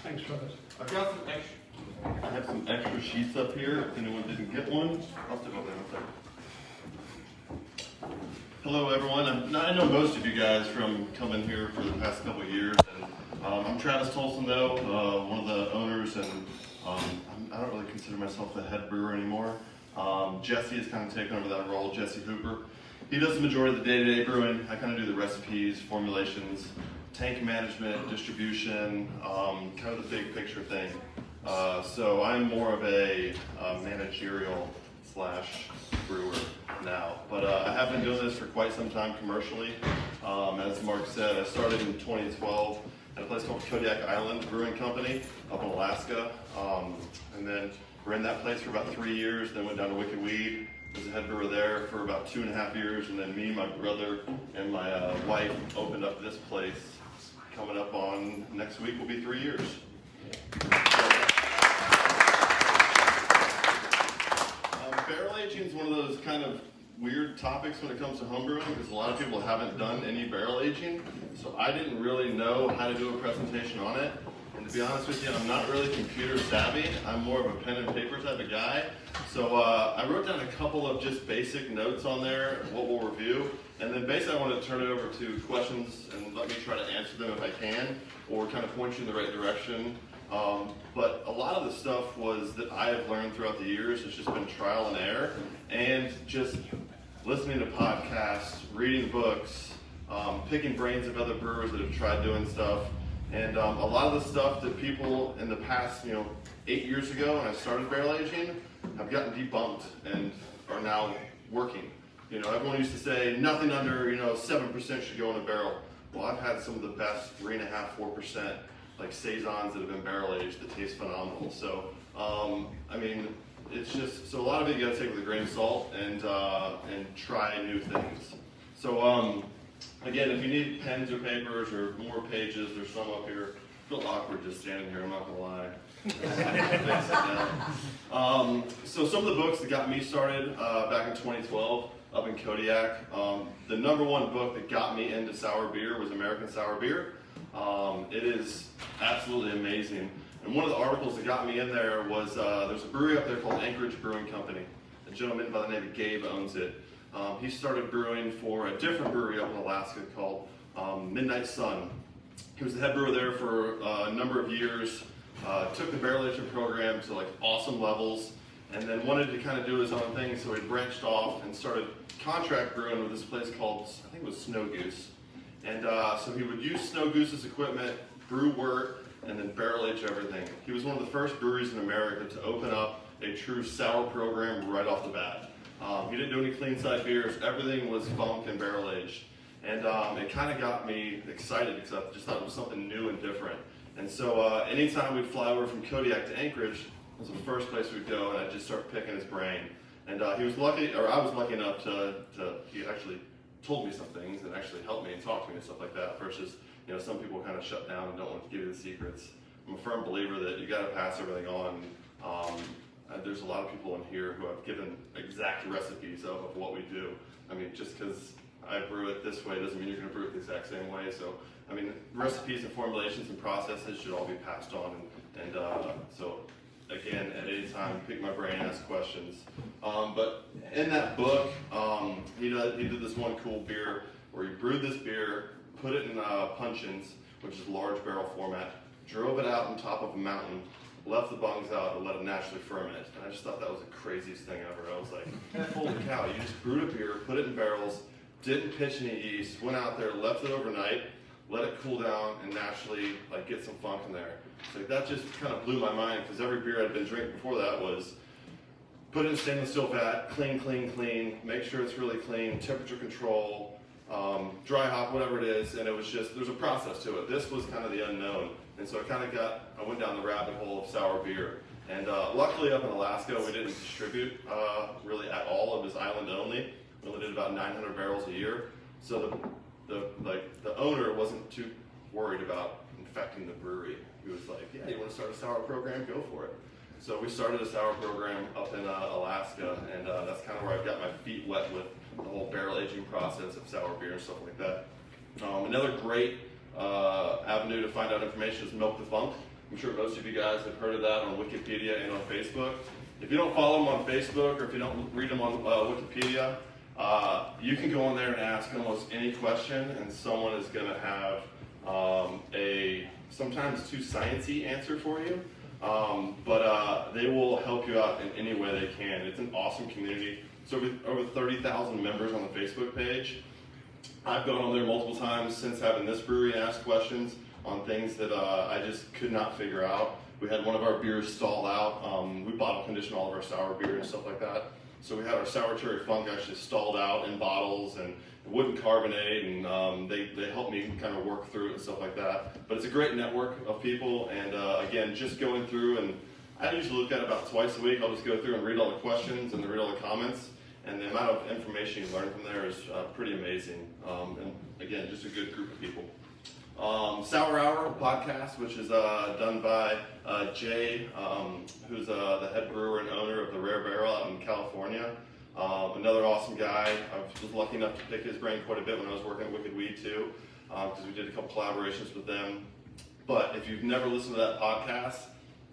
Thanks, Travis. I've got some extra. I have some extra sheets up here. If anyone didn't get one, I'll stick over there. Hello, everyone. I know most of you guys from coming here for the past couple of years. And, I'm Travis Tolson, though, one of the owners, and I don't really consider myself the head brewer anymore. Jesse has kind of taken over that role, Jesse Hooper. He does the majority of the day-to-day brewing. I kind of do the recipes, formulations, tank management, distribution, kind of the big picture thing. So I'm more of a managerial / brewer now. But I have been doing this for quite some time commercially. As Mark said, I started in 2012 at a place called Kodiak Island Brewing Company up in Alaska. And then ran that place for about 3 years, then went down to Wicked Weed. Was a head brewer there for about 2.5 years, and then me, my brother, and my wife opened up this place. Coming up on next week will be 3 years. Barrel aging is one of those kind of weird topics when it comes to homebrewing because a lot of people haven't done any barrel aging, so I didn't really know how to do a presentation on it. And to be honest with you, I'm not really computer savvy. I'm more of a pen and paper type of guy. So I wrote down a couple of just basic notes on there, what we'll review. And then basically I want to turn it over to questions and let me try to answer them if I can, or kind of point you in the right direction. But a lot of the stuff was that I have learned throughout the years. It's just been trial and error. And just listening to podcasts, reading books, picking brains of other brewers that have tried doing stuff. And a lot of the stuff that people in the past, 8 years ago when I started barrel aging, have gotten debunked and are now working. Everyone used to say nothing under 7% should go in a barrel. Well, I've had some of the best 3.5%, 4% like saisons that have been barrel aged that taste phenomenal. So it's just so a lot of it you got to take with a grain of salt and try new things. So again, if you need pens or papers or more pages, there's some up here. I feel awkward just standing here, I'm not gonna lie. So some of the books that got me started back in 2012 up in Kodiak, the #1 book that got me into sour beer was American Sour Beer. It is absolutely amazing. And one of the articles that got me in there was there's a brewery up there called Anchorage Brewing Company. A gentleman by the name of Gabe owns it. He started brewing for a different brewery up in Alaska called Midnight Sun. He was the head brewer there for a number of years, took the barrel aging program to like awesome levels, and then wanted to kind of do his own thing, so he branched off and started contract brewing with this place called, I think it was Snow Goose. And so he would use Snow Goose's equipment, brew wort, and then barrel age everything. He was one of the first breweries in America to open up a true sour program right off the bat. He didn't do any clean side beers, everything was funk and barrel aged. And it kind of got me excited because I just thought it was something new and different. And so anytime we'd fly over from Kodiak to Anchorage, it was the first place we'd go, and I'd just start picking his brain. And he was lucky, or I was lucky enough he actually told me some things and actually helped me and talked to me and stuff like that, versus some people kind of shut down and don't want to give you the secrets. I'm a firm believer that you got to pass everything on. There's a lot of people in here who have given exact recipes of what we do. I mean, just because I brew it this way doesn't mean you're going to brew it the exact same way. So, recipes and formulations and processes should all be passed on. And so, again, at any time, pick my brain, ask questions. But in that book, he did this one cool beer where he brewed this beer, put it in puncheons, which is large barrel format, drove it out on top of a mountain, left the bungs out and let it naturally ferment. And I just thought that was the craziest thing ever. I was like, holy cow, you just brewed a beer, put it in barrels, didn't pitch any yeast, went out there, left it overnight, let it cool down, and naturally get some funk in there. So that just kind of blew my mind, because every beer I'd been drinking before that was put it in stainless steel vat, clean, make sure it's really clean, temperature control, dry hop, whatever it is, and it was just, there's a process to it. This was kind of the unknown. And so I went down the rabbit hole of sour beer. And luckily up in Alaska, we didn't distribute really at all. It was island only. We only did about 900 barrels a year. So the owner wasn't too worried about infecting the brewery. He was like, yeah, you want to start a sour program? Go for it. So we started a sour program up in Alaska, and that's kind of where I've got my feet wet with the whole barrel aging process of sour beer and stuff like that. Another great avenue to find out information is Milk the Funk. I'm sure most of you guys have heard of that on Wikipedia and on Facebook. If you don't follow them on Facebook or if you don't read them on Wikipedia, you can go on there and ask almost any question, and someone is going to have a sometimes too sciencey answer for you, but they will help you out in any way they can. It's an awesome community. It's over 30,000 members on the Facebook page. I've gone on there multiple times since having this brewery and asked questions on things that I just could not figure out. We had one of our beers stall out. We bottle condition all of our sour beer and stuff like that. So we had our sour cherry funk actually stalled out in bottles and it wouldn't carbonate, and they helped me kind of work through it and stuff like that. But it's a great network of people, and again, just going through, and I usually look at it about twice a week. I'll just go through and read all the questions and read all the comments. And the amount of information you learn from there is pretty amazing. And again, just a good group of people. Sour Hour podcast, which is done by Jay, who's the head brewer and owner of the Rare Barrel out in California. Another awesome guy. I was lucky enough to pick his brain quite a bit when I was working at Wicked Weed too, because we did a couple collaborations with them. But if you've never listened to that podcast,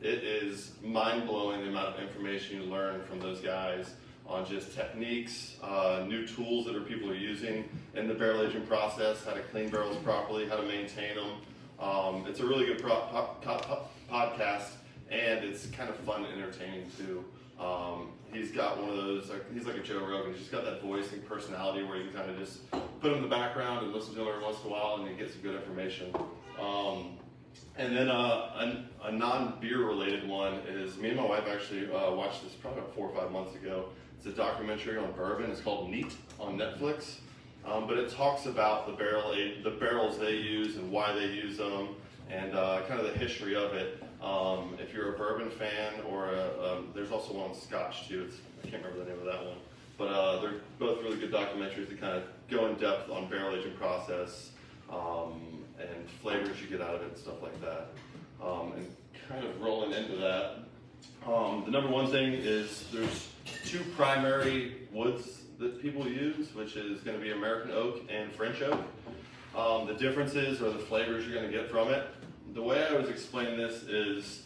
it is mind-blowing the amount of information you learn from those guys on just techniques, new tools that people are using in the barrel aging process, how to clean barrels properly, how to maintain them. It's a really good podcast, and it's kind of fun and entertaining too. He's got one of those, he's like a Joe Rogan, he's just got that voice and personality where you can kind of just put him in the background and listen to him every once in a while and you get some good information. And then a non-beer related one is, me and my wife actually watched this probably about 4 or 5 months ago. It's a documentary on bourbon. It's called Neat on Netflix. But it talks about the barrels they use and why they use them, and kind of the history of it. If you're a bourbon fan, or there's also one on Scotch too. I can't remember the name of that one. But they're both really good documentaries that kind of go in depth on barrel aging process and flavors you get out of it and stuff like that. And kind of rolling into that, the number one thing is there's 2 primary woods that people use, which is going to be American oak and French oak. The differences are the flavors you're going to get from it. The way I always explain this is,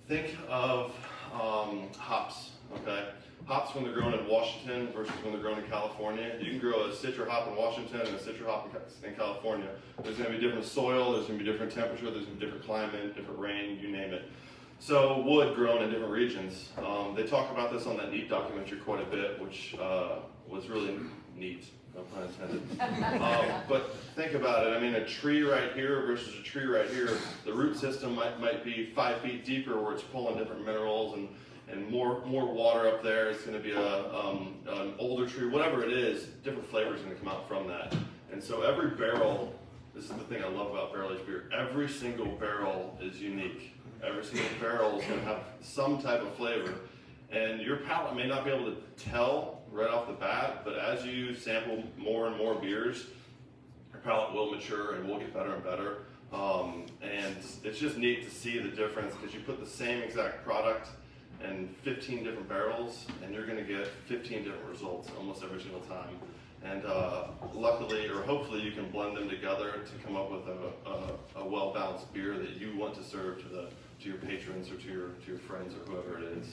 think of hops, okay? Hops when they're grown in Washington versus when they're grown in California. You can grow a Citra hop in Washington and a Citra hop in California. There's going to be different soil, there's going to be different temperature, there's going to be different climate, different rain, you name it. So wood grown in different regions. They talk about this on that Neat documentary quite a bit, which was really neat, no pun intended. But think about it. I mean, a tree right here versus a tree right here, the root system might be 5 feet deeper, where it's pulling different minerals and more water up there. It's going to be an older tree, whatever it is, different flavors are going to come out from that. And so every barrel, this is the thing I love about barrel-aged beer, every single barrel is unique. Every single barrel is going to have some type of flavor. And your palate may not be able to tell right off the bat, but as you sample more and more beers, your palate will mature and will get better and better. And it's just neat to see the difference, because you put the same exact product in 15 different barrels, and you're going to get 15 different results almost every single time. And luckily, or hopefully, you can blend them together to come up with a well-balanced beer that you want to serve to your patrons or to your friends or whoever it is.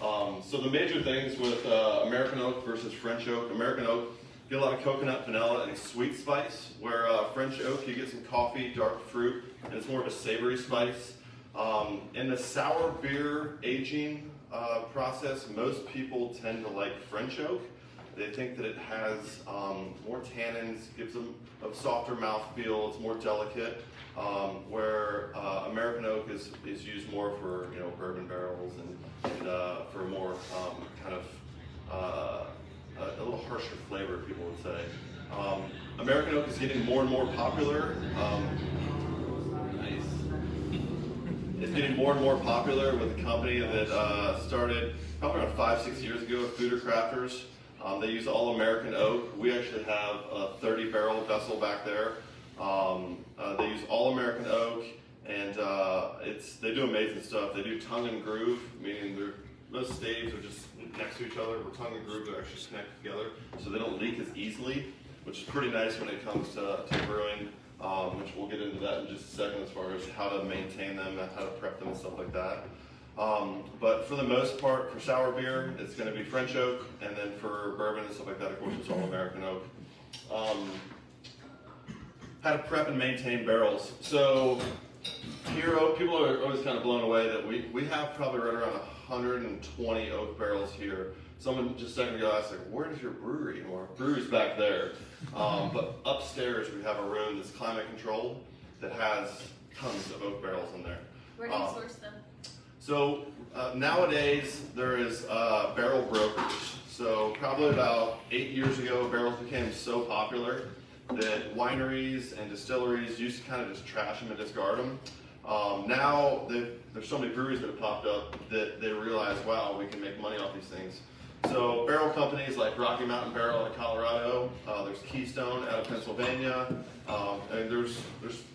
So the major things with American oak versus French oak. American oak, you get a lot of coconut, vanilla, and sweet spice, where French oak, you get some coffee, dark fruit, and it's more of a savory spice. In the sour beer aging process, most people tend to like French oak. They think that it has more tannins, gives them a softer mouthfeel, it's more delicate, where American oak is used more for bourbon barrels and for more kind of a little harsher flavor, people would say. American oak is getting more and more popular. It's getting more and more popular with a company that started probably around 5-6 years ago, Food Crafters. They use all American oak. We actually have a 30-barrel vessel back there. They use all American oak, and they do amazing stuff. They do tongue and groove, meaning most staves are just next to each other, where tongue and groove are actually connected together, so they don't leak as easily, which is pretty nice when it comes to brewing. which we'll get into that in just a second as far as how to maintain them and how to prep them and stuff like that. But for the most part, for sour beer, it's going to be French oak, and then for bourbon and stuff like that, of course, it's all American oak. How to prep and maintain barrels. So here, people are always kind of blown away that we have probably right around 120 oak barrels here. Someone just a second ago asked, like, where is your brewery? Or brewery's back there. But upstairs we have a room that's climate controlled that has tons of oak barrels in there. Where do you source them? So nowadays there is barrel brokers. So probably about 8 years ago, barrels became so popular that wineries and distilleries used to kind of just trash them and discard them. Now there's so many breweries that have popped up that they realize, wow, we can make money off these things. So barrel companies like Rocky Mountain Barrel in Colorado, there's Keystone out of Pennsylvania, and there's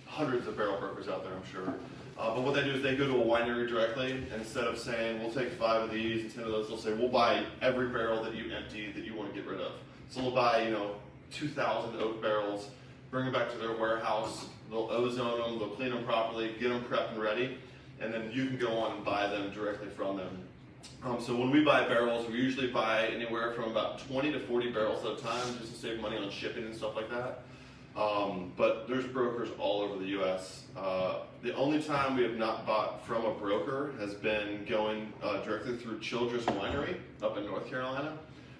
hundreds of barrel brokers out there, I'm sure. But what they do is they go to a winery directly, and instead of saying, we'll take 5 of these and 10 of those, they'll say, we'll buy every barrel that you empty that you want to get rid of. So they'll buy, 2,000 oak barrels, bring them back to their warehouse, they'll ozone them, they'll clean them properly, get them prepped and ready, and then you can go on and buy them directly from them. So when we buy barrels, we usually buy anywhere from about 20 to 40 barrels at a time just to save money on shipping and stuff like that. But there's brokers all over the U.S. The only time we have not bought from a broker has been going directly through Childress Winery up in North Carolina.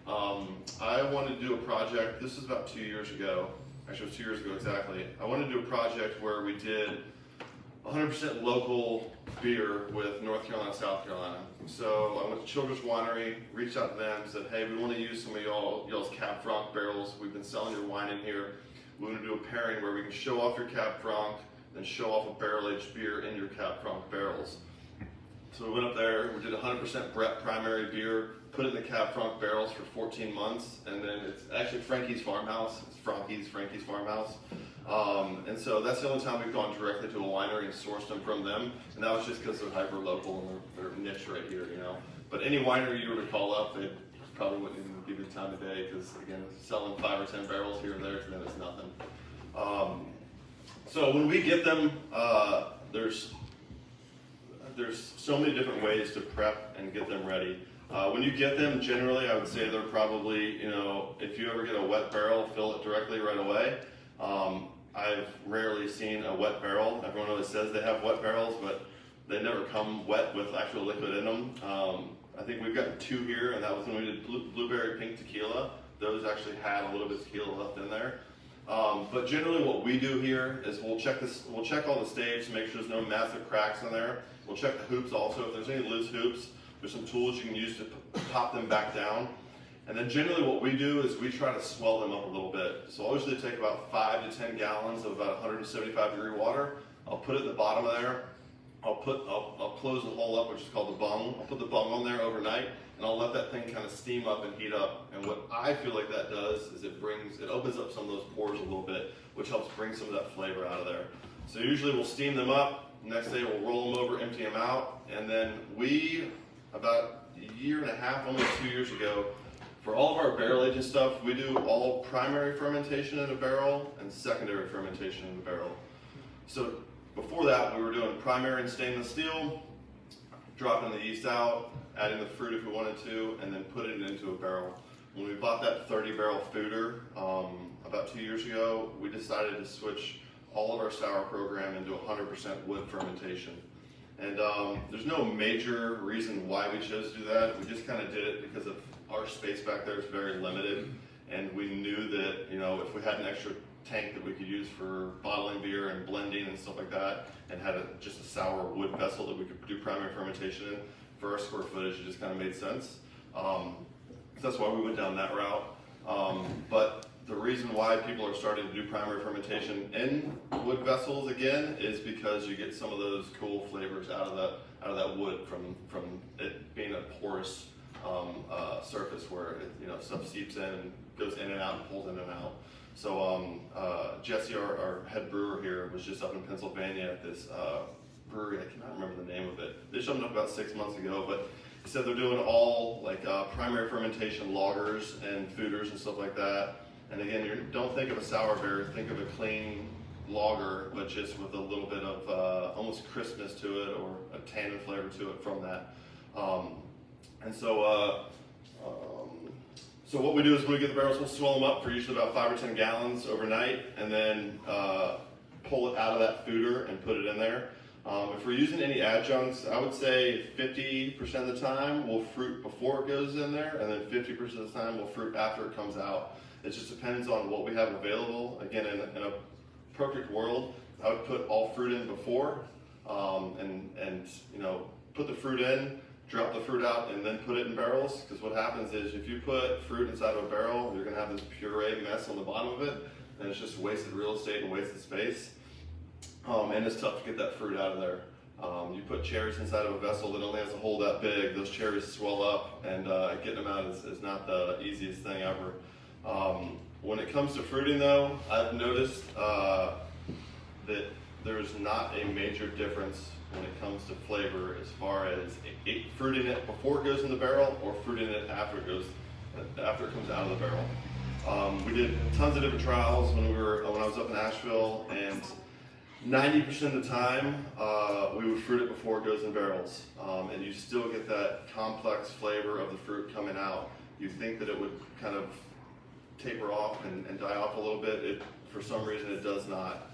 I wanted to do a project, this was about 2 years ago, actually it was 2 years ago exactly. I wanted to do a project where we did 100% local beer with North Carolina, South Carolina. So I went to Childress Winery, reached out to them, said, hey, we want to use some of y'all's Cab Franc barrels. We've been selling your wine in here. We want to do a pairing where we can show off your Cab Franc, then show off a barrel-aged beer in your Cab Franc barrels. So we went up there, we did 100% Brett primary beer, put it in the Cab Franc barrels for 14 months, and then it's actually Frankie's Farmhouse. It's Frankie's Farmhouse. And so that's the only time we've gone directly to a winery and sourced them from them, and that was just because they're hyper local and they're niche right here, But any winery you were to call up, they probably wouldn't even give you the time of day because, again, selling 5 or 10 barrels here or there to them is nothing. So when we get them, there's so many different ways to prep and get them ready. When you get them, generally, I would say they're probably, if you ever get a wet barrel, fill it directly right away. I've rarely seen a wet barrel. Everyone always says they have wet barrels, but they never come wet with actual liquid in them. I think we've gotten 2 here, and that was when we did blueberry pink tequila. Those actually had a little bit of tequila left in there. But generally what we do here is we'll check all the staves to make sure there's no massive cracks in there. We'll check the hoops also. If there's any loose hoops, there's some tools you can use to pop them back down. And then generally what we do is we try to swell them up a little bit. So I'll usually take about 5 to 10 gallons of about 175 degree water. I'll put it at the bottom of there. I'll close the hole up, which is called the bung. I'll put the bung on there overnight, and I'll let that thing kind of steam up and heat up. And what I feel like that does is it opens up some of those pores a little bit, which helps bring some of that flavor out of there. So usually we'll steam them up. Next day we'll roll them over, empty them out, and then about a year and a half, almost 2 years ago, for all of our barrel aging stuff, we do all primary fermentation in a barrel and secondary fermentation in a barrel. So before that, we were doing primary in stainless steel, dropping the yeast out, adding the fruit if we wanted to, and then putting it into a barrel. When we bought that 30-barrel foeder about 2 years ago, we decided to switch all of our sour program into 100% wood fermentation. And there's no major reason why we chose to do that. We just kind of did it because of our space back there is very limited, and we knew that if we had an extra tank that we could use for bottling beer and blending and stuff like that, and had just a sour wood vessel that we could do primary fermentation in, for our square footage, it just kind of made sense. So that's why we went down that route. But the reason why people are starting to do primary fermentation in wood vessels again is because you get some of those cool flavors out of that wood from it being a porous surface where stuff seeps in and goes in and out and pulls in and out. So Jesse, our head brewer here, was just up in Pennsylvania at this brewery. I cannot remember the name of it. They showed up about 6 months ago, but he said they're doing all primary fermentation lagers and foeders and stuff like that. And again, don't think of a sour beer, think of a clean lager, but just with a little bit of almost crispness to it, or a tannin flavor to it from that. So what we do is when we get the barrels, we'll swell them up for usually about 5 or 10 gallons overnight, and then pull it out of that foeder and put it in there. If we're using any adjuncts, I would say 50% of the time we'll fruit before it goes in there, and then 50% of the time we'll fruit after it comes out. It just depends on what we have available. Again, in a perfect world, I would put all fruit in before, and put the fruit in, drop the fruit out, and then put it in barrels. Because what happens is if you put fruit inside of a barrel, you're going to have this puree mess on the bottom of it, and it's just wasted real estate and wasted space. And it's tough to get that fruit out of there. You put cherries inside of a vessel that only has a hole that big, those cherries swell up, and getting them out is not the easiest thing ever. When it comes to fruiting though, I've noticed that there's not a major difference when it comes to flavor as far as fruiting it before it goes in the barrel or fruiting it after it comes out of the barrel. We did tons of different trials when I was up in Asheville, and 90% of the time, we would fruit it before it goes in barrels, and you still get that complex flavor of the fruit coming out. You think that it would kind of taper off and die off a little bit. For some reason, it does not.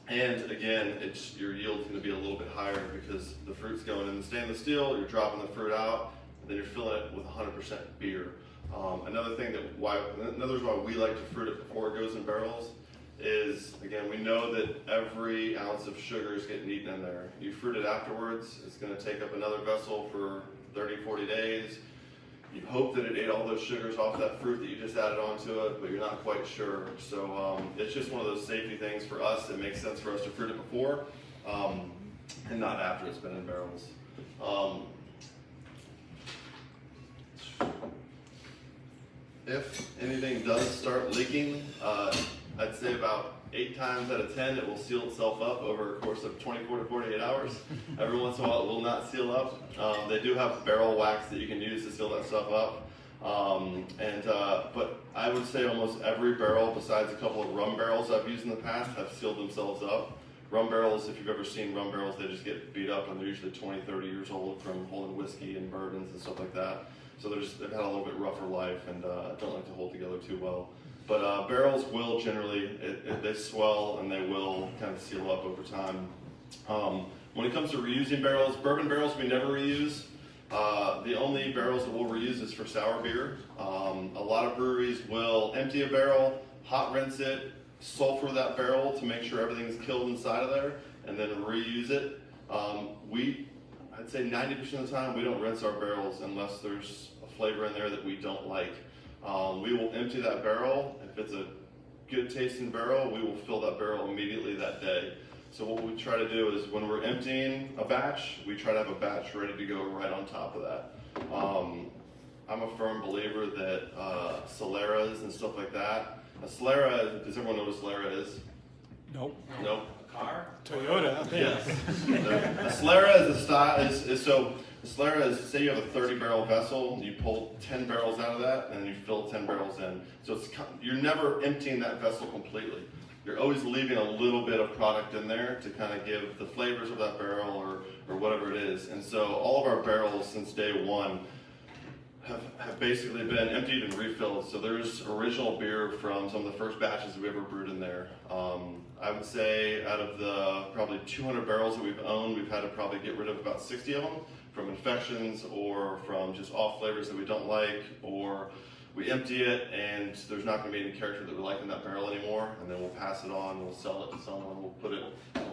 And again, your yield's going to be a little bit higher because the fruit's going in the stainless steel, you're dropping the fruit out, and then you're filling it with 100% beer. Another reason why we like to fruit it before it goes in barrels is, again, we know that every ounce of sugar is getting eaten in there. You fruit it afterwards, it's going to take up another vessel for 30, 40 days. You hope that it ate all those sugars off that fruit that you just added onto it, but you're not quite sure. So it's just one of those safety things for us. It makes sense for us to fruit it before and not after it's been in barrels. If anything does start leaking, I'd say about 8 times out of 10 it will seal itself up over a course of 24 to 48 hours. Every once in a while it will not seal up. They do have barrel wax that you can use to seal that stuff up. But I would say almost every barrel, besides a couple of rum barrels I've used in the past, have sealed themselves up. Rum barrels, if you've ever seen rum barrels, they just get beat up, and they're usually 20, 30 years old from holding whiskey and bourbons and stuff like that. So they've had a little bit rougher life and don't like to hold together too well. But barrels will generally, they swell and they will kind of seal up over time. When it comes to reusing barrels, bourbon barrels we never reuse. The only barrels that we'll reuse is for sour beer. A lot of breweries will empty a barrel, hot rinse it, sulfur that barrel to make sure everything's killed inside of there, and then reuse it. I'd say 90% of the time we don't rinse our barrels unless there's a flavor in there that we don't like. We will empty that barrel. If it's a good tasting barrel, we will fill that barrel immediately that day. So what we try to do is when we're emptying a batch, we try to have a batch ready to go right on top of that. I'm a firm believer that Soleras and stuff like that. A Solera, does everyone know what a Solera is? Nope. Nope. Car? Toyota. Yes. A Solera is a style. So a Solera is, say you have a 30-barrel vessel, you pull 10 barrels out of that, and you fill 10 barrels in. So you're never emptying that vessel completely. You're always leaving a little bit of product in there to kind of give the flavors of that barrel or whatever it is. And so all of our barrels since day one have basically been emptied and refilled. So there's original beer from some of the first batches we ever brewed in there. I would say out of the probably 200 barrels that we've owned, we've had to probably get rid of about 60 of them from infections or from just off flavors that we don't like, or we empty it and there's not going to be any character that we like in that barrel anymore, and then we'll pass it on, we'll sell it to someone, we'll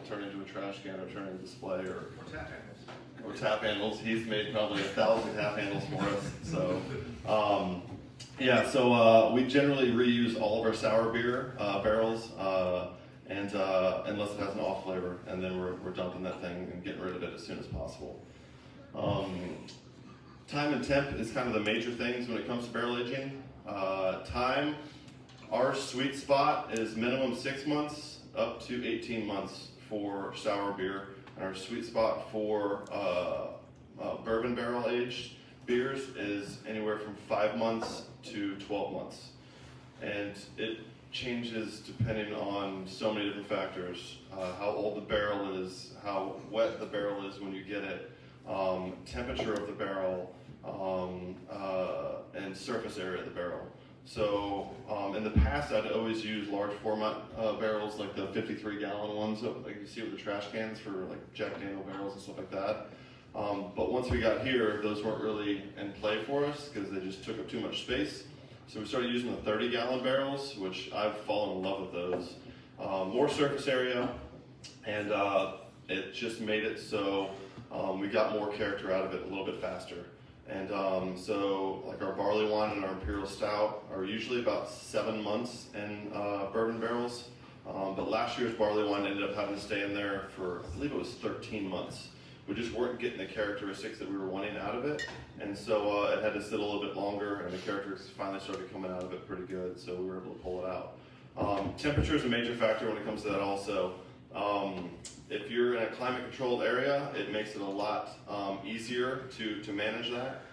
turn it into a trash can or turn it into a display or tap handles. Or tap handles. He's made probably 1,000 tap handles for us. So, we generally reuse all of our sour beer barrels, and unless it has an off flavor, and then we're dumping that thing and getting rid of it as soon as possible. Time and temp is kind of the major things when it comes to barrel aging. Time, our sweet spot is minimum 6 months up to 18 months for sour beer. And our sweet spot for bourbon barrel aged beers is anywhere from 5 months to 12 months. And it changes depending on so many different factors. How old the barrel is, how wet the barrel is when you get it, temperature of the barrel, and surface area of the barrel. So in the past, I'd always use large format barrels, like the 53-gallon ones, like you see with the trash cans for like Jack Daniel barrels and stuff like that. But once we got here, those weren't really in play for us because they just took up too much space. So we started using the 30-gallon barrels, which I've fallen in love with those. More surface area, and it just made it so we got more character out of it a little bit faster. And so like our barley wine and our imperial stout are usually about 7 months in bourbon barrels. But last year's barley wine ended up having to stay in there for, I believe it was 13 months. We just weren't getting the characteristics that we were wanting out of it. And so it had to sit a little bit longer, and the characteristics finally started coming out of it pretty good, so we were able to pull it out. Temperature is a major factor when it comes to that also. If you're in a climate-controlled area, it makes it a lot easier to manage that.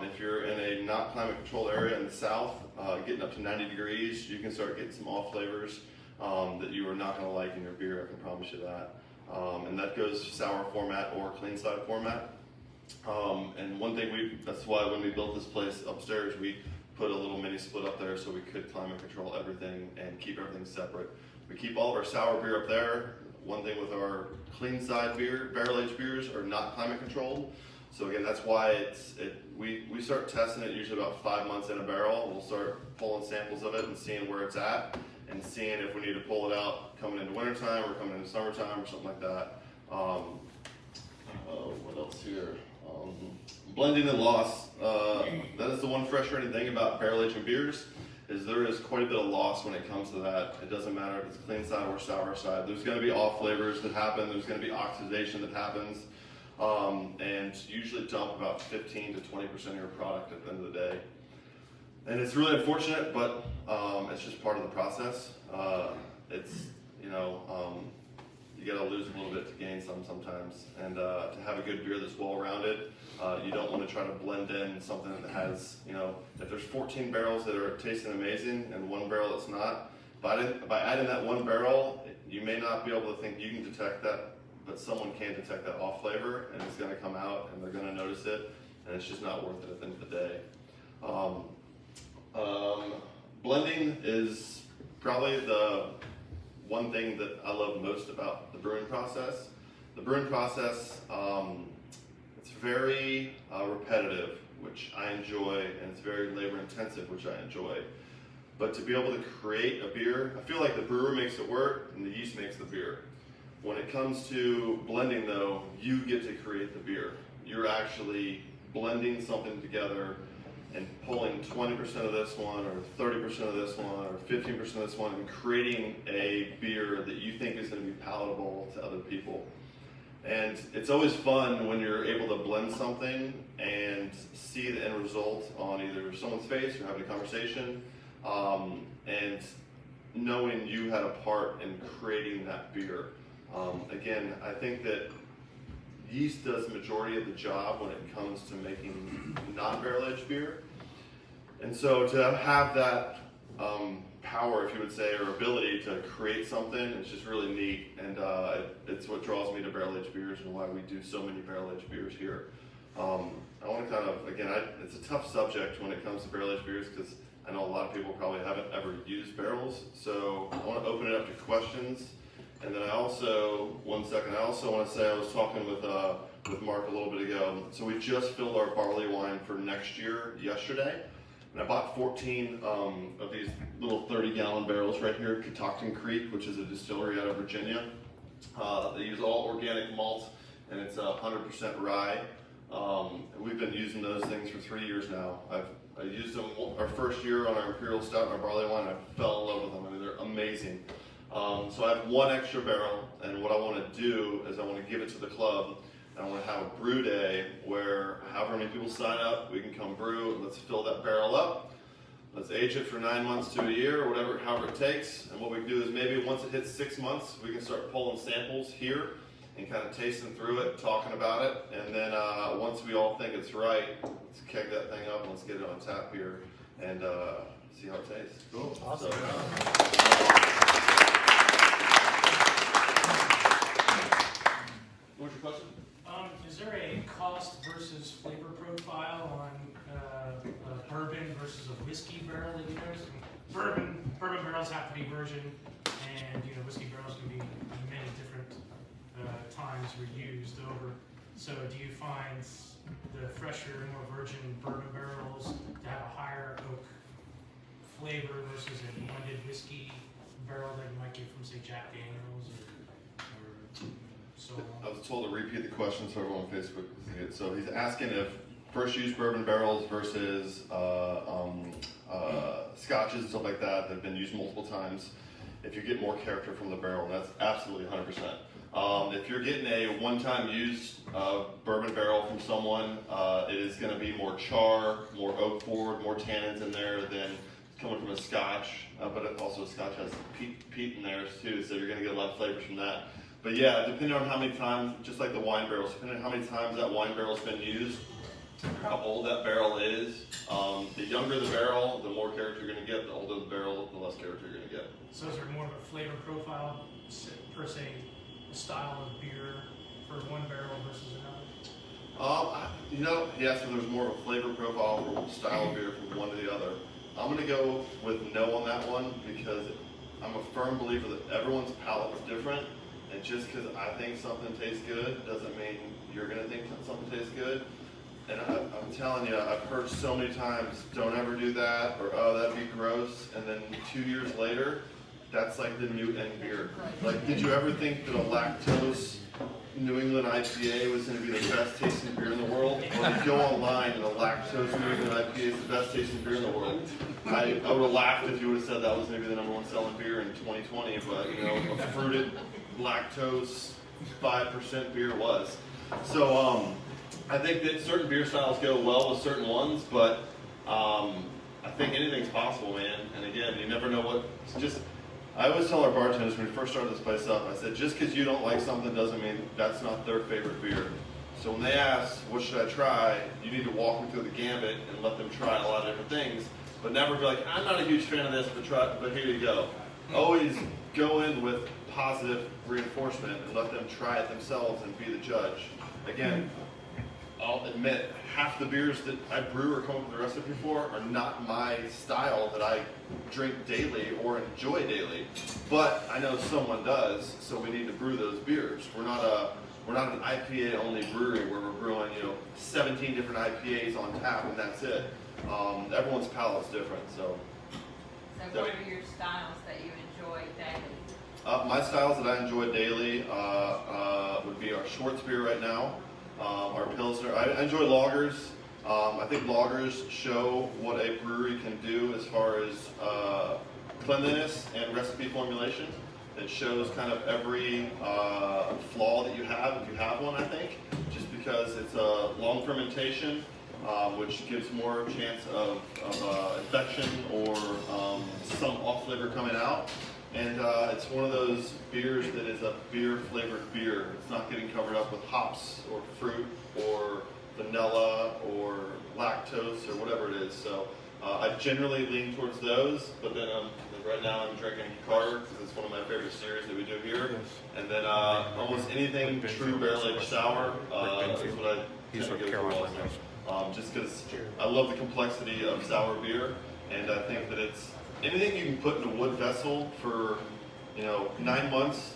If you're in a not climate-controlled area in the south, getting up to 90 degrees, you can start getting some off flavors that you are not going to like in your beer, I can promise you that. And that goes sour format or clean side format. And one thing that's why when we built this place upstairs, we put a little mini split up there so we could climate control everything and keep everything separate. We keep all of our sour beer up there. One thing with our clean side beer, barrel aged beers are not climate controlled. So again, that's why we start testing it usually about 5 months in a barrel. We'll start pulling samples of it and seeing where it's at, and seeing if we need to pull it out coming into wintertime or coming into summertime or something like that. What else here? Blending and loss. That is the one frustrating thing about barrel aging beers, is there is quite a bit of loss when it comes to that. It doesn't matter if it's clean side or sour side. There's going to be off flavors that happen. There's going to be oxidation that happens. And usually dump about 15 to 20% of your product at the end of the day. And it's really unfortunate, but it's just part of the process. You gotta lose a little bit to gain some sometimes. And to have a good beer that's well-rounded, you don't want to try to blend in something that has, if there's 14 barrels that are tasting amazing and one barrel that's not, by adding that one barrel, you may not be able to think you can detect that, but someone can detect that off flavor, and it's gonna come out and they're gonna notice it, and it's just not worth it at the end of the day. Blending is probably the one thing that I love most about the brewing process. The brewing process, it's very repetitive, which I enjoy, and it's very labor intensive, which I enjoy. But to be able to create a beer, I feel like the brewer makes it work and the yeast makes the beer. When it comes to blending though, you get to create the beer. You're actually blending something together and pulling 20% of this one, or 30% of this one, or 15% of this one, and creating a beer that you think is going to be palatable to other people. And it's always fun when you're able to blend something and see the end result on either someone's face or having a conversation, and knowing you had a part in creating that beer. Again, I think that yeast does the majority of the job when it comes to making non-barrel aged beer. And so to have that power, if you would say, or ability to create something, it's just really neat. And it's what draws me to barrel aged beers and why we do so many barrel aged beers here. I want to kind of, again, it's a tough subject when it comes to barrel aged beers because I know a lot of people probably haven't ever used barrels. So I want to open it up to questions. And then I also want to say I was talking with Mark a little bit ago. So we just filled our barley wine for next year yesterday. And I bought 14 of these little 30-gallon barrels right here, Catoctin Creek, which is a distillery out of Virginia. They use all organic malt, and it's 100% rye. We've been using those things for 3 years now. I used them our first year on our Imperial Stout and our barley wine. I fell in love with them. I mean, they're amazing. So I have one extra barrel, and what I want to do is I want to give it to the club, and I want to have a brew day where however many people sign up, we can come brew, and let's fill that barrel up. Let's age it for 9 months to a year, or however it takes. And what we can do is maybe once it hits 6 months, we can start pulling samples here and kind of tasting through it, talking about it. And then once we all think it's right, let's keg that thing up and let's get it on tap here and see how it tastes. Cool. Awesome. What's your question? Is there a cost versus flavor profile on a bourbon versus a whiskey barrel that you notice? Bourbon barrels have to be virgin, and whiskey barrels can be many different times reused over. So do you find the fresher, more virgin bourbon barrels to have a higher oak flavor versus a blended whiskey barrel that you might get from, say, Jack Daniels or so on? I was told to repeat the question so everyone on Facebook can see it. So he's asking if first use bourbon barrels versus scotches and stuff like that have been used multiple times, if you get more character from the barrel, and that's absolutely 100%. If you're getting a one-time used bourbon barrel from someone, it is going to be more char, more oak forward, more tannins in there than coming from a scotch, but also a scotch has peat in there too, so you're going to get a lot of flavors from that. But yeah, depending on how many times, just like the wine barrels, depending on how many times that wine barrel's been used, how old that barrel is, the younger the barrel, the more character you're going to get. The older the barrel, the less character you're going to get. So is there more of a flavor profile, per se, a style of beer for one barrel versus another? Yes, so there's more of a flavor profile or style of beer from one to the other. I'm going to go with no on that one because I'm a firm believer that everyone's palate is different. And just because I think something tastes good doesn't mean you're going to think something tastes good. And I'm telling you, I've heard so many times, don't ever do that, or oh, that'd be gross. And then 2 years later, that's like the new end beer. Like, did you ever think that a lactose New England IPA was going to be the best tasting beer in the world? Well, you go online and a lactose New England IPA is the best tasting beer in the world. I would have laughed if you would have said that was maybe the #1 selling beer in 2020, but a fruited lactose 5% beer was. So I think that certain beer styles go well with certain ones, but I think anything's possible, man. And again, you never know what. I always tell our bartenders when we first started this place up, I said, just because you don't like something doesn't mean that's not their favorite beer. So when they ask, what should I try, you need to walk them through the gambit and let them try a lot of different things, but never be like, I'm not a huge fan of this, but here you go. Always go in with positive reinforcement and let them try it themselves and be the judge. Again, I'll admit, half the beers that I brew or come up with the recipe for are not my style that I drink daily or enjoy daily, but I know someone does, so we need to brew those beers. We're not an IPA only brewery where we're brewing 17 different IPAs on tap and that's it. Everyone's palate's different, so. So what are your styles that you enjoy daily? My styles that I enjoy daily would be our Schwartz beer right now. Our Pilsner. I enjoy lagers. I think lagers show what a brewery can do as far as cleanliness and recipe formulation. It shows kind of every flaw that you have, if you have one, I think, just because it's a long fermentation, which gives more chance of infection or some off flavor coming out. And it's one of those beers that is a beer-flavored beer. It's not getting covered up with hops or fruit or vanilla or lactose or whatever it is. So I generally lean towards those, but then right now I'm drinking Carter because it's one of my favorite series that we do here. And then almost anything true barrel-aged sour is what I tend to go for also. Just because I love the complexity of sour beer, and I think that it's anything you can put in a wood vessel for 9 months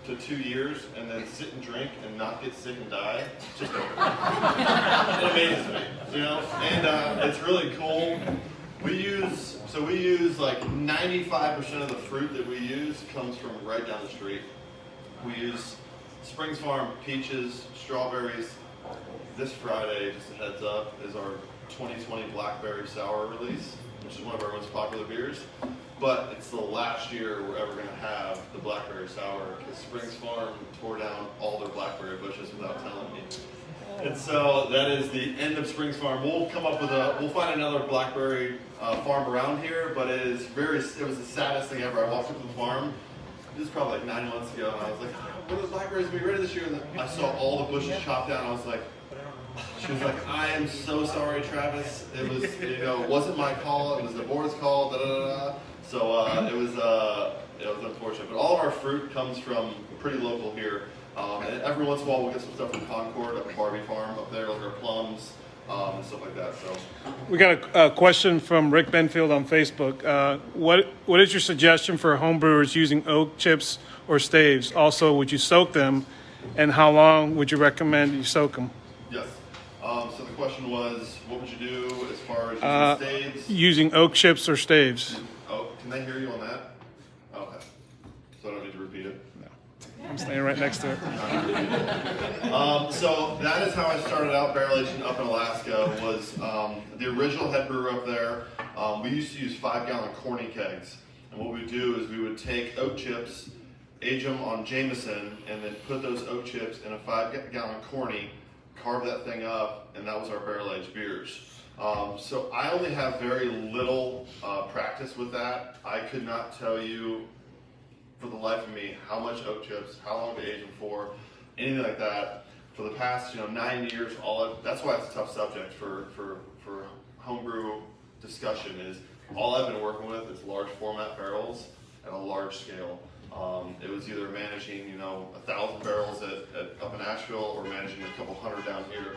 to 2 years and then sit and drink and not get sick and die, just it amazes me, and it's really cool. We use like 95% of the fruit that we use comes from right down the street. We use Springs Farm peaches, strawberries. This Friday, just a heads up, is our 2020 Blackberry Sour release, which is one of our most popular beers. But it's the last year we're ever going to have the Blackberry Sour because Springs Farm tore down all their blackberry bushes without telling me. And so that is the end of Springs Farm. We'll find another blackberry farm around here, but it was the saddest thing ever. I walked up to the farm, this was probably like 9 months ago, and I was like, where are the blackberries strawberries will be ready this year. And I saw all the bushes chopped down. I was like, she was like, I am so sorry, Travis. It was, it wasn't my call. It was the board's call. Da, da, da, da. So it was unfortunate. But all of our fruit comes from pretty local here. And every once in a while we'll get some stuff from Concord, up at Barbie Farm up there, like our plums and stuff like that. So We got a question from Rick Benfield on Facebook. What is your suggestion for homebrewers using oak chips or staves? Also, would you soak them, and how long would you recommend you soak them? yes. So the question was, what would you do as far as using staves? Using oak chips or staves. Oh, can they hear you on that? Okay. So I don't need to repeat it. I'm staying right next to it. So that is how I started out barrel aging up in Alaska. Was the original head brewer up there. We used to use 5-gallon corny kegs, and what we would do is we would take oak chips, age them on Jameson, and then put those oak chips in a 5-gallon corny, carve that thing up, and that was our barrel aged beers. So I only have very little practice with that. I could not tell you for the life of me how much oak chips, how long to age them for, anything like that. For the past 9 years, that's why it's a tough subject for homebrew discussion. Is all I've been working with is large format barrels at a large scale. It was either managing 1,000 barrels up in Asheville or managing a couple hundred down here.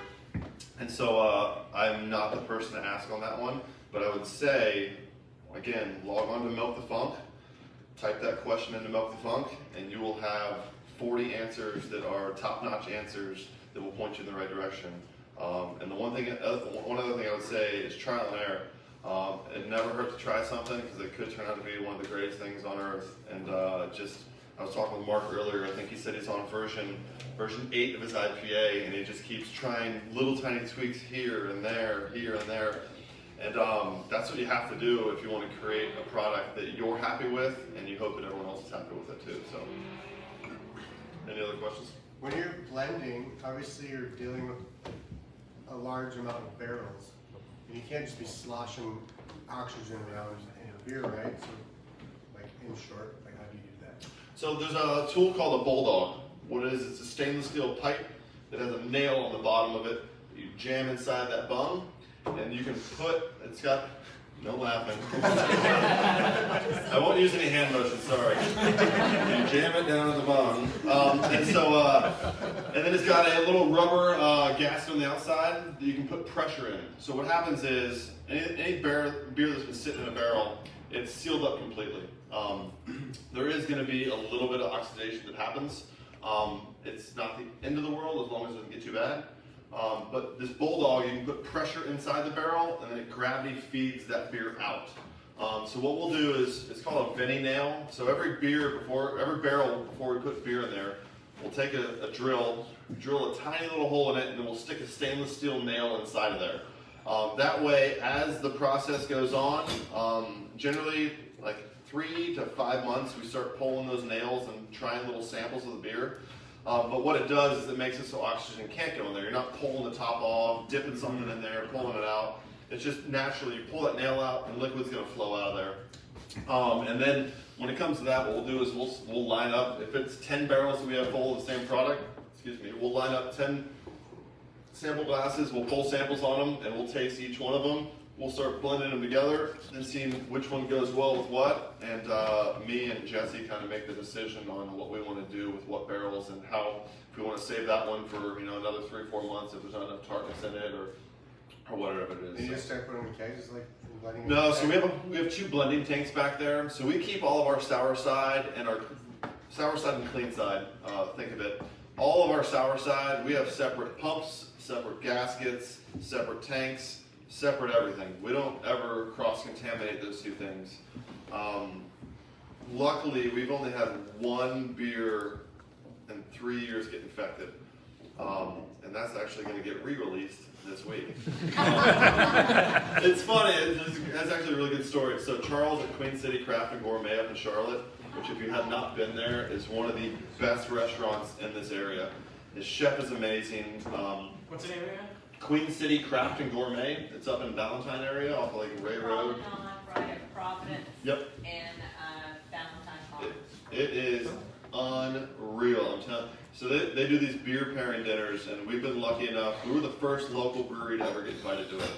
And so I'm not the person to ask on that one, but I would say, again, log on to Milk the Funk, type that question into Milk the Funk, and you will have 40 answers that are top-notch answers that will point you in the right direction. And the one other thing I would say is trial and error. It never hurts to try something because it could turn out to be one of the greatest things on earth. And I was talking with Mark earlier. I think he said he's on version 8 of his IPA, and he just keeps trying little tiny tweaks here and there. And that's what you have to do if you want to create a product that you're happy with, and you hope that everyone else is happy with it too. So, any other questions? When you're blending, obviously you're dealing with a large amount of barrels, and you can't just be sloshing oxygen around in a beer, right? So, like in short, like how do you do that? So there's a tool called a Bulldog. What it is, it's a stainless steel pipe that has a nail on the bottom of it that you jam inside that bung, and you can it's got, no laughing. I won't use any hand motion, sorry. You jam it down in the bung. And then it's got a little rubber gasket on the outside that you can put pressure in. So what happens is, any beer that's been sitting in a barrel, it's sealed up completely. There is going to be a little bit of oxidation that happens. It's not the end of the world as long as it doesn't get too bad. But this Bulldog, you can put pressure inside the barrel, and then gravity feeds that beer out. So what we'll do is, it's called a Veni nail. So every barrel before we put beer in there, we'll take a drill a tiny little hole in it, and then we'll stick a stainless steel nail inside of there. That way, as the process goes on, generally like 3 to 5 months, we start pulling those nails and trying little samples of the beer. But what it does is it makes it so oxygen can't go in there. You're not pulling the top off, dipping something in there, pulling it out. It's just naturally, you pull that nail out and liquid's going to flow out of there. And then when it comes to that, what we'll do is we'll line up, if it's 10 barrels that we have full of the same product, we'll line up 10 sample glasses, we'll pull samples on them, and we'll taste each one of them. We'll start blending them together and seeing which one goes well with what, and me and Jesse kind of make the decision on what we want to do with what barrels and how, if we want to save that one for another 3-4 months if there's not enough tartness in it or whatever it is. And you just start putting in kegs, like blending? No, so we have 2 blending tanks back there. So we keep all of our sour side and our sour side and clean side. Think of it. All of our sour side, we have separate pumps, separate gaskets, separate tanks. Separate everything. We don't ever cross-contaminate those 2 things. Luckily, we've only had 1 beer in 3 years get infected. And that's actually going to get re-released this week. It's funny, it's actually a really good story. So Charles at Queen City Craft and Gourmet up in Charlotte, which if you have not been there, is one of the best restaurants in this area. His chef is amazing. What's the name again? Queen City Craft and Gourmet. It's up in Valentine area off of like Ray Road. Right at Providence. Yep. And Valentine Farm. It is unreal. I'm telling. So they do these beer pairing dinners, and we've been lucky enough. We were the first local brewery to ever get invited to it.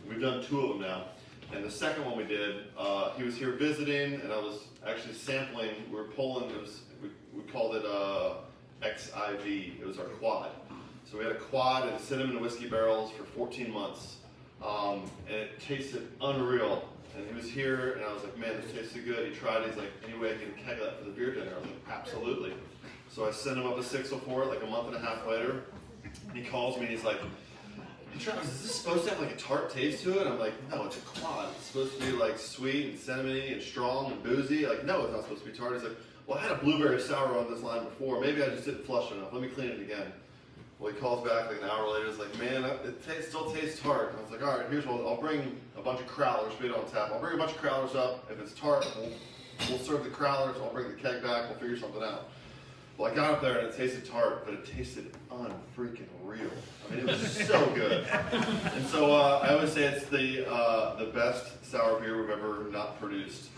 We've done 2 of them now. And the second one we did, he was here visiting, and I was actually sampling. We were pulling. We called it XIV. It was our quad. So we had a quad and cinnamon whiskey barrels for 14 months, and it tasted unreal. And he was here, and I was like, man, this tasted good. He tried it. He's like, any way I can keg that for the beer dinner? I was like, absolutely. So I sent him up a 604 like a month and a half later. He calls me, and he's like, hey, Travis, is this supposed to have like a tart taste to it? I'm like, no, it's a quad. It's supposed to be like sweet and cinnamony and strong and boozy. Like, no, it's not supposed to be tart. He's like, well, I had a blueberry sour on this line before. Maybe I just didn't flush enough. Let me clean it again. Well, he calls back like an hour later. He's like, man, it still tastes tart. And I was like, all right, here's what I'll bring a bunch of crowlers. We had it on tap. I'll bring a bunch of crowlers up. If it's tart, we'll serve the crowlers. I'll bring the keg back. We'll figure something out. Well, I got up there and it tasted tart, but it tasted unfreaking real. I mean, it was so good. And so I always say it's the best sour beer we've ever not produced.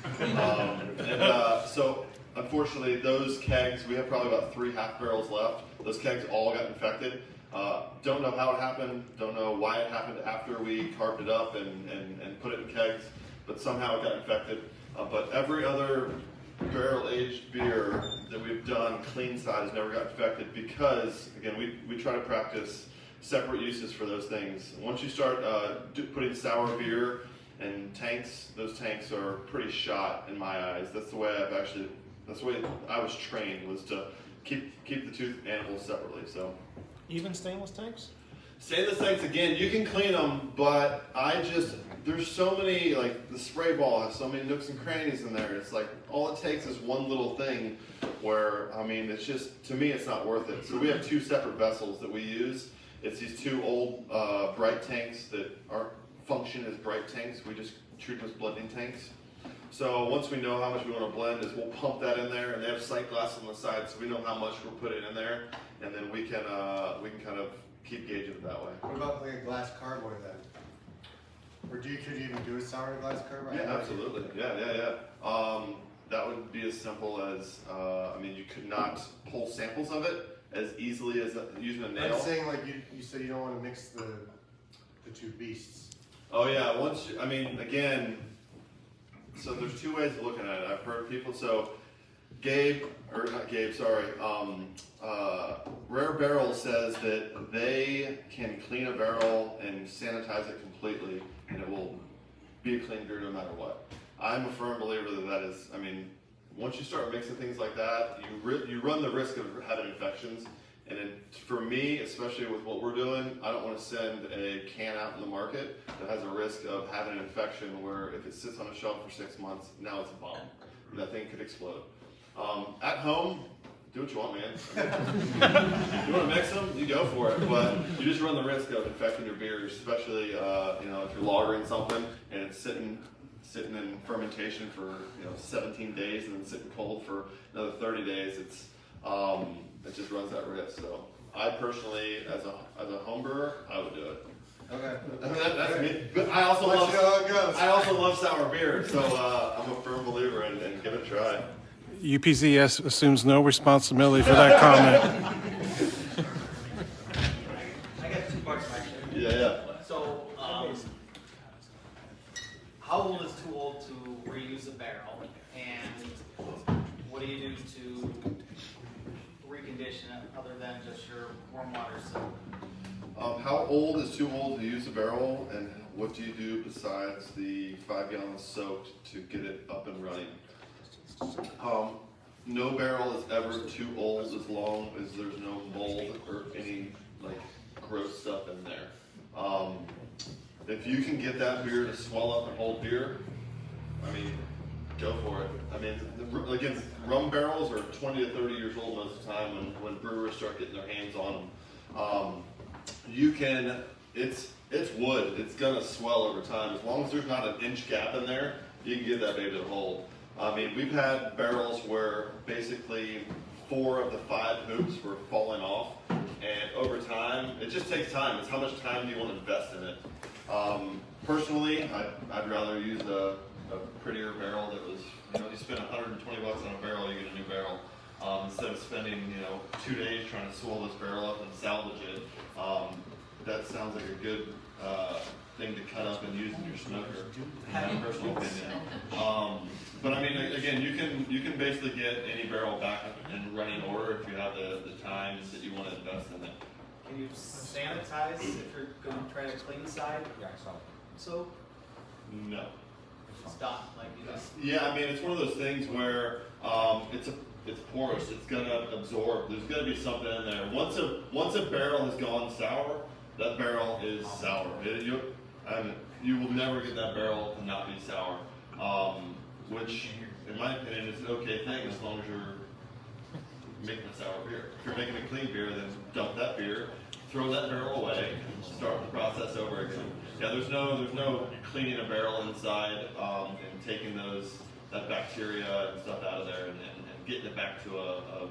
So unfortunately, those kegs, we have probably about 3 half barrels left. Those kegs all got infected. Don't know how it happened. Don't know why it happened after we carved it up and put it in kegs, but somehow it got infected. But every other barrel-aged beer that we've done clean side has never got infected because, again, we try to practice separate uses for those things. Once you start putting sour beer in tanks, those tanks are pretty shot in my eyes. That's the way I was trained, was to keep the two animals separately. So Even stainless tanks? stainless tanks, again, you can clean them, but there's so many, like the spray ball has so many nooks and crannies in there. It's like all it takes is one little thing where, I mean, it's just, to me, it's not worth it. So we have 2 separate vessels that we use. It's these 2 old bright tanks that aren't function as bright tanks. We just treat them as blending tanks. So once we know how much we want to blend, we'll pump that in there, and they have sight glass on the side, so we know how much we're putting in there, and then we can kind of keep gauging it that way. What about like a glass carboy then? Or could you even do a sour in a glass carboy? Yeah, absolutely. Yeah. That would be as simple as, I mean, you could not pull samples of it as easily as using a nail. I'm saying, like you said, you don't want to mix the 2 beasts. Oh yeah, again, so there's 2 ways of looking at it. I've heard people, so Rare Barrel says that they can clean a barrel and sanitize it completely, and it will be a clean beer no matter what. I'm a firm believer that is, I mean, once you start mixing things like that, you run the risk of having infections. And for me, especially with what we're doing, I don't want to send a can out in the market that has a risk of having an infection where if it sits on a shelf for 6 months, now it's a bomb. And that thing could explode. At home, do what you want, man. You want to mix them, you go for it. But you just run the risk of infecting your beers, especially if you're lagering something and it's sitting in fermentation for 17 days and then sitting cold for another 30 days. It just runs that risk. So I personally, as a home brewer, I would do it. Okay. I mean, that's me. But I also Let you know how it goes. I also love sour beer, so I'm a firm believer and give it a try. UPZS assumes no responsibility for that comment. I got 2 parts actually. Yeah. So, how old is too old to reuse a barrel, and what do you do to recondition it other than just your warm water soak? How old is too old to use a barrel, and what do you do besides the 5 gallons soaked to get it up and running? No barrel is ever too old as long as there's no mold or any gross stuff in there. If you can get that beer to swell up and hold beer, I mean, go for it. I mean, again, rum barrels are 20 to 30 years old most of the time when brewers start getting their hands on them. It's wood. It's gonna swell over time. As long as there's not an inch gap in there, you can get that baby to hold. I mean, we've had barrels where basically 4 of the 5 hoops were falling off, and over time, it just takes time. It's how much time do you want to invest in it. Personally, I'd rather use a prettier barrel that was, you spend $120 on a barrel, you get a new barrel. Instead of spending 2 days trying to swell this barrel up and salvage it, that sounds like a good thing to cut up and use in your smoker. In my personal opinion. But I mean, again, you can basically get any barrel back in running order if you have the time that you want to invest in it. Can you sanitize if you're going to try to clean the side? So No. stop, like you just. Yeah, I mean, it's one of those things where it's porous. It's gonna absorb. There's gonna be something in there. Once a barrel has gone sour, that barrel is sour. You will never get that barrel to not be sour. Which, in my opinion, is an okay thing as long as you're making a sour beer. If you're making a clean beer, then dump that beer, throw that barrel away, and start the process over again. Yeah, there's no cleaning a barrel inside and taking that bacteria and stuff out of there and getting it back to a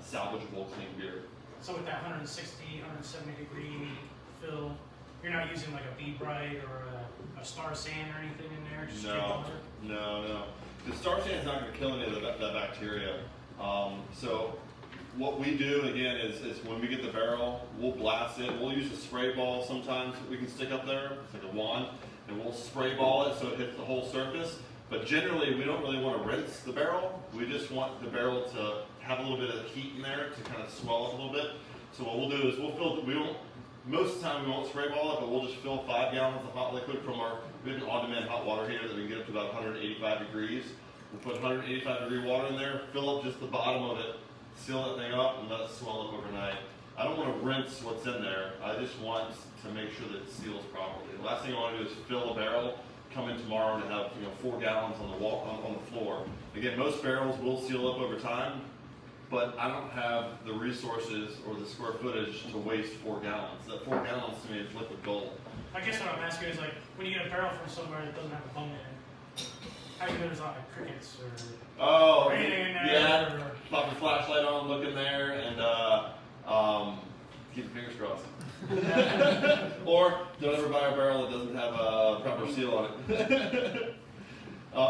salvageable clean beer. So with that 160, 170 degree fill, you're not using like a B-Bright or a Star Sand or anything in there? Just straight water? No. The Star Sand's not going to kill any of that bacteria. So what we do again is when we get the barrel, we'll blast it. We'll use a spray ball sometimes that we can stick up there. It's like a wand, and we'll spray ball it so it hits the whole surface. But generally, we don't really want to rinse the barrel. We just want the barrel to have a little bit of heat in there to kind of swell up a little bit. So what we'll do is most of the time we won't spray ball it, but we'll just fill 5 gallons of hot liquid from we have an on-demand hot water heater that we can get up to about 185 degrees. We'll put 185 degree water in there, fill up just the bottom of it, seal that thing up, and let it swell up overnight. I don't want to rinse what's in there. I just want to make sure that it seals properly. The last thing I want to do is fill a barrel, come in tomorrow and have 4 gallons on the floor. Again, most barrels will seal up over time, but I don't have the resources or the square footage to waste 4 gallons. That 4 gallons to me is liquid gold. I guess what I'm asking is like, when you get a barrel from somewhere that doesn't have a bung in it, how do you know there's not like crickets or anything in there? Yeah. Or, Pop your flashlight on, look in there, and keep your fingers crossed. Or don't ever buy a barrel that doesn't have a proper seal on it.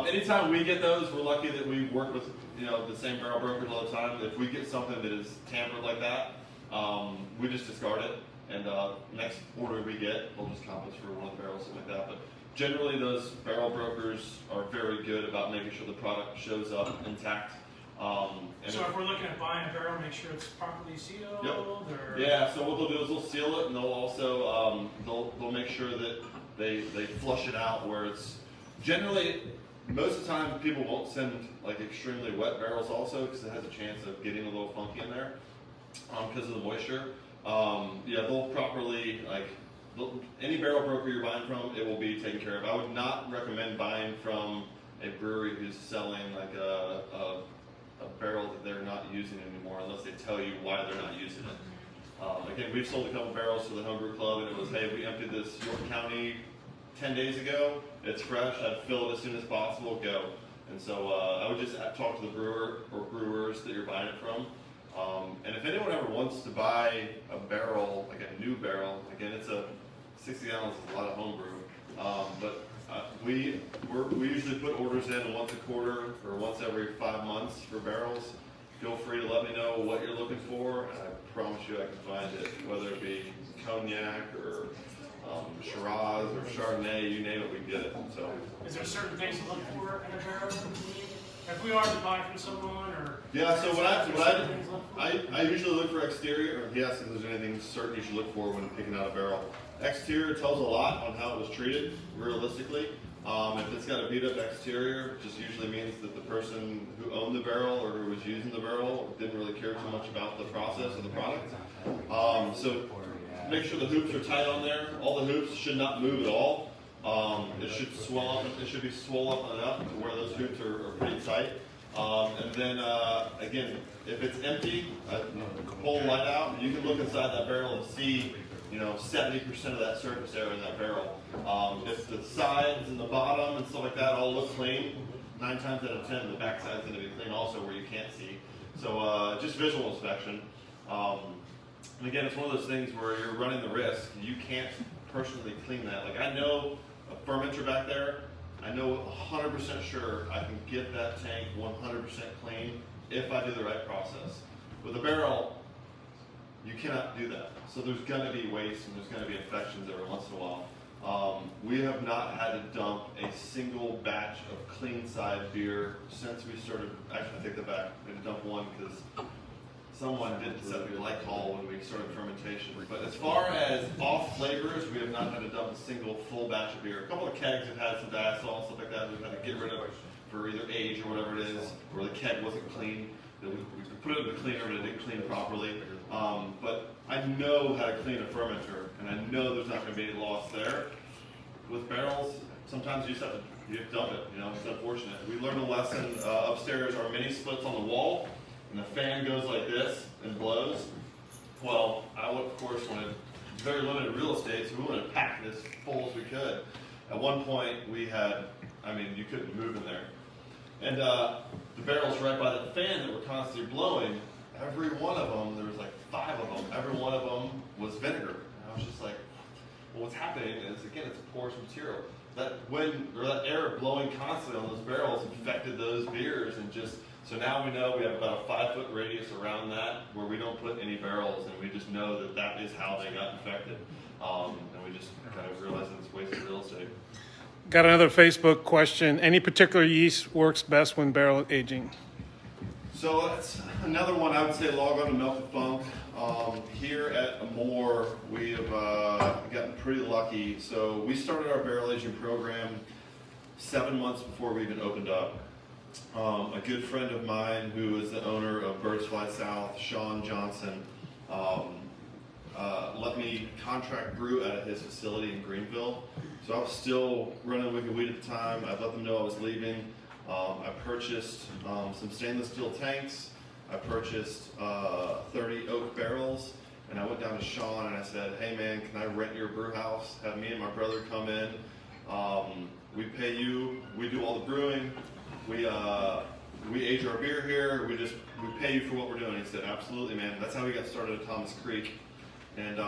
Anytime we get those, we're lucky that we work with the same barrel brokers all the time. If we get something that is tampered like that, we just discard it. And next order we get, they'll just comp us for one of the barrels, something like that. But generally, those barrel brokers are very good about making sure the product shows up intact. so if we're looking at buying a barrel, make sure it's properly sealed? Yep. Or? Yeah, so what they'll do is they'll seal it, and they'll also they'll make sure that they flush it out where it's generally. Most of the time, people won't send like extremely wet barrels also because it has a chance of getting a little funky in there because of the moisture. They'll properly any barrel broker you're buying from, it will be taken care of. I would not recommend buying from a brewery who's selling like a barrel that they're not using anymore unless they tell you why they're not using it. Again, we've sold a couple barrels to the homebrew club, and it was, hey, we emptied this York County 10 days ago. It's fresh. I'd fill it as soon as possible. Go. And so I would just talk to the brewer or brewers that you're buying it from. And if anyone ever wants to buy a barrel, like a new barrel, again, it's 60 gallons is a lot of homebrew. But we usually put orders in once a quarter or once every 5 months for barrels. Feel free to let me know what you're looking for, and I promise you I can find it, whether it be cognac or Shiraz or Chardonnay, you name it, we can get it. So, is there certain things to look for in a barrel? If we are to buy from someone, or yeah. So I usually look for exterior. Or yes, if there's anything certain you should look for when picking out a barrel. Exterior tells a lot on how it was treated, realistically. If it's got a beat up exterior, it just usually means that the person who owned the barrel or who was using the barrel didn't really care too much about the process of the product. So make sure the hoops are tight on there. All the hoops should not move at all. It should swell up. It should be swell up enough to where those hoops are pretty tight. And then again, if it's empty, pull the light out. You can look inside that barrel and see 70% of that surface area in that barrel. If the sides and the bottom and stuff like that all look clean, 9 times out of 10, the back side's going to be clean also where you can't see. So just visual inspection. And again, it's one of those things where you're running the risk. You can't personally clean that. Like I know a fermenter back there, I know 100% sure I can get that tank 100% clean if I do the right process. With a barrel, you cannot do that. So there's gonna be waste and there's gonna be infections every once in a while. We have not had to dump a single batch of clean side beer since we started. Actually, I take that back. We had to dump one because someone didn't set the glycol when we started fermentation. But as far as off flavors, we have not had to dump a single full batch of beer. A couple of kegs have had some diacetyl and stuff like that. We've had to get rid of for either age or whatever it is, or the keg wasn't clean. We put it in the cleaner, but it didn't clean properly. But I know how to clean a fermenter, and I know there's not going to be any loss there. With barrels, sometimes you just have to dump it. You know, it's unfortunate. We learned a lesson upstairs. Our mini splits on the wall, and the fan goes like this and blows. Well, I would, of course, wanted very limited real estate, so we wanted to pack this full as we could. At one point, we had, you couldn't move in there. And the barrels right by the fan that were constantly blowing, every one of them, there was like 5 of them, every one of them was vinegar. And I was just like, well, what's happening is, again, it's a porous material. That wind, or that air blowing constantly on those barrels infected those beers, and just, so now we know we have about a 5-foot radius around that where we don't put any barrels, and we just know that that is how they got infected. And we just kind of realized that it's wasted real estate. Got another Facebook question. Any particular yeast works best when barrel aging? So that's another one. I would say log on to Milk and Funk. Here at Amor, we have gotten pretty lucky. So we started our barrel aging program 7 months before we even opened up. A good friend of mine who is the owner of Birds Fly South, Sean Johnson, let me contract brew at his facility in Greenville. So I was still running Wicked Weed at the time. I let them know I was leaving. I purchased some stainless steel tanks. I purchased 30 oak barrels, and I went down to Sean and I said, hey man, can I rent your brew house? Have me and my brother come in. We pay you, we do all the brewing, we age our beer here, we pay you for what we're doing. He said, absolutely man. That's how we got started at Thomas Creek. And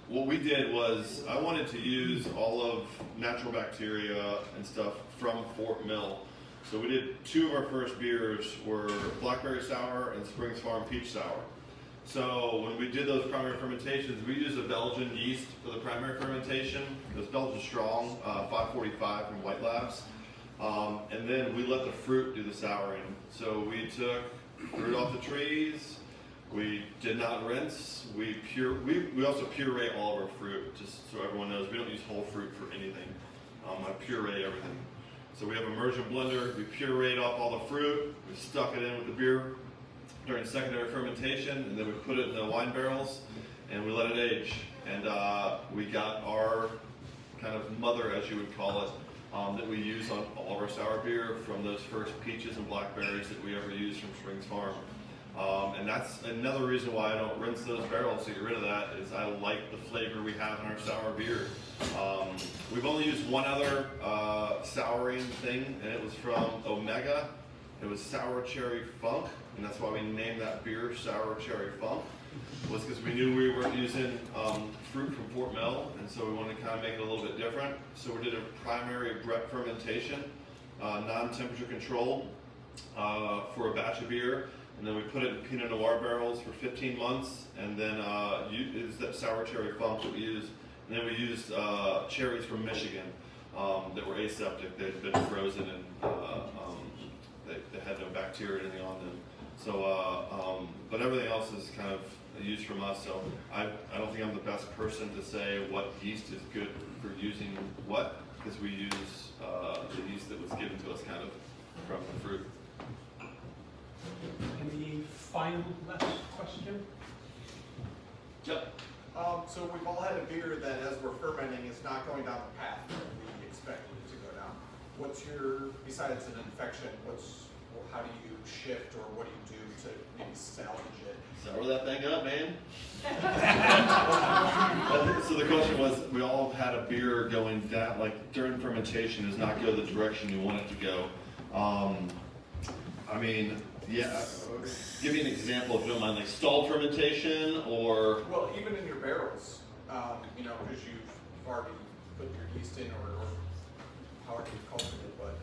what we did was I wanted to use all of natural bacteria and stuff from Fort Mill. So we did 2 of our first beers were Blackberry Sour and Springs Farm Peach Sour. So when we did those primary fermentations, we used a Belgian yeast for the primary fermentation. It was Belgian Strong, 545 from White Labs. And then we let the fruit do the souring. So we took fruit off the trees. We did not rinse. We also puree all of our fruit, just so everyone knows. We don't use whole fruit for anything. I puree everything. So we have an immersion blender. We pureed off all the fruit. We stuck it in with the beer during secondary fermentation, and then we put it in the wine barrels, and we let it age. And we got our kind of mother, as you would call it, that we use on all of our sour beer from those first peaches and blackberries that we ever used from Springs Farm. And that's another reason why I don't rinse those barrels to get rid of that, is I like the flavor we have in our sour beer. We've only used one other souring thing, and it was from Omega. It was Sour Cherry Funk, and that's why we named that beer Sour Cherry Funk, was because we knew we weren't using fruit from Fort Mill, and so we wanted to kind of make it a little bit different. So we did a primary Brett fermentation, non-temperature control, for a batch of beer. And then we put it in Pinot Noir barrels for 15 months, and then it's that Sour Cherry Funk that we used. And then we used cherries from Michigan that were aseptic. They'd been frozen, and they had no bacteria or anything on them. So, but everything else is kind of used from us. So I don't think I'm the best person to say what yeast is good for using what, because we use the yeast that was given to us kind of from the fruit. Any final last question? Yep. So we've all had a beer that, as we're fermenting, is not going down the path that we expected it to go down. What's your, besides an infection, how do you shift, or what do you do to maybe salvage it? Sour that thing up, man. So the question was, we all had a beer going down, like during fermentation, does not go the direction you want it to go. Yeah, give me an example if you don't mind, like stalled fermentation or... Well, even in your barrels, because you've already put your yeast in, or however you cultivate it, but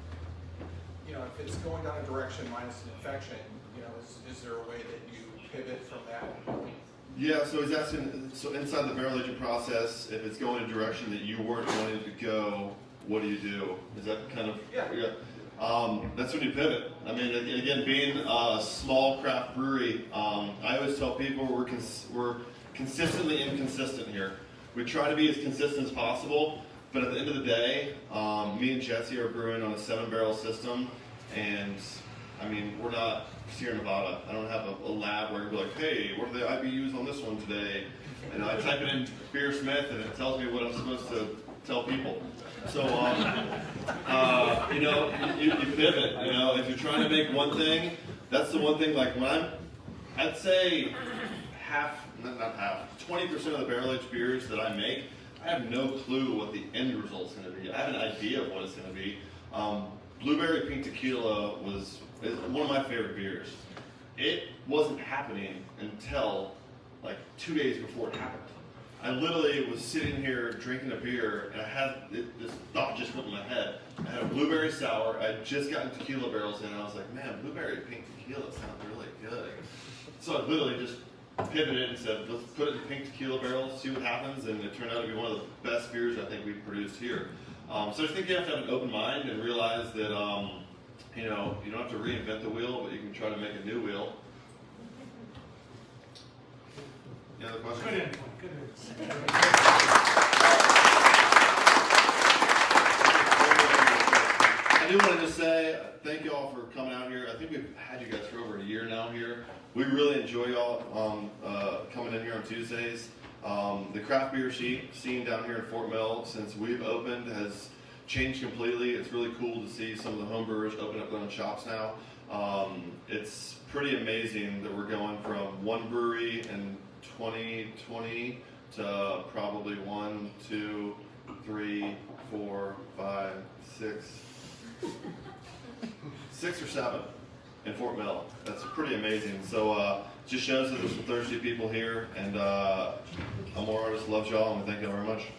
you know, if it's going down a direction minus an infection, you know, is there a way that you pivot from that? Yeah, so he's asking, so inside the barrel aging process, if it's going in a direction that you weren't wanting to go, what do you do? Is that kind of, Yeah. That's when you pivot. I mean, again, being a small craft brewery, I always tell people we're consistently inconsistent here. We try to be as consistent as possible, but at the end of the day, me and Jesse are brewing on a 7-barrel system, and I mean, we're not Sierra Nevada. I don't have a lab where I can be like, hey, what are the IBUs on this one today? And I type it in Beer Smith, and it tells me what I'm supposed to tell people. So, you know, you pivot. You know, if you're trying to make one thing, that's the one thing. Like when I'd say not half, 20% of the barrel-aged beers that I make, I have no clue what the end result's going to be. I have an idea of what it's going to be. Blueberry Pink Tequila is one of my favorite beers. It wasn't happening until like 2 days before it happened. I literally was sitting here drinking a beer, and I had this thought just went in my head. I had a blueberry sour. I had just gotten tequila barrels in, and I was like, man, blueberry pink tequila sounds really good. So I literally just pivoted and said, let's put it in pink tequila barrels, see what happens, and it turned out to be one of the best beers I think we've produced here. So I think you have to have an open mind and realize that you know, you don't have to reinvent the wheel, but you can try to make a new wheel. Any other questions? Good input, good input. I do want to just say thank you all for coming out here. I think we've had you guys for over a year now here. We really enjoy y'all coming in here on Tuesdays. The craft beer scene down here in Fort Mill, since we've opened, has changed completely. It's really cool to see some of the home brewers open up their own shops now. It's pretty amazing that we're going from one brewery in 2020 to probably 1, 2, 3, 4, 5, 6 or 7 in Fort Mill. That's pretty amazing. So just shows that there's some thirsty people here, and Amor Artis loves y'all, and we thank y'all very much.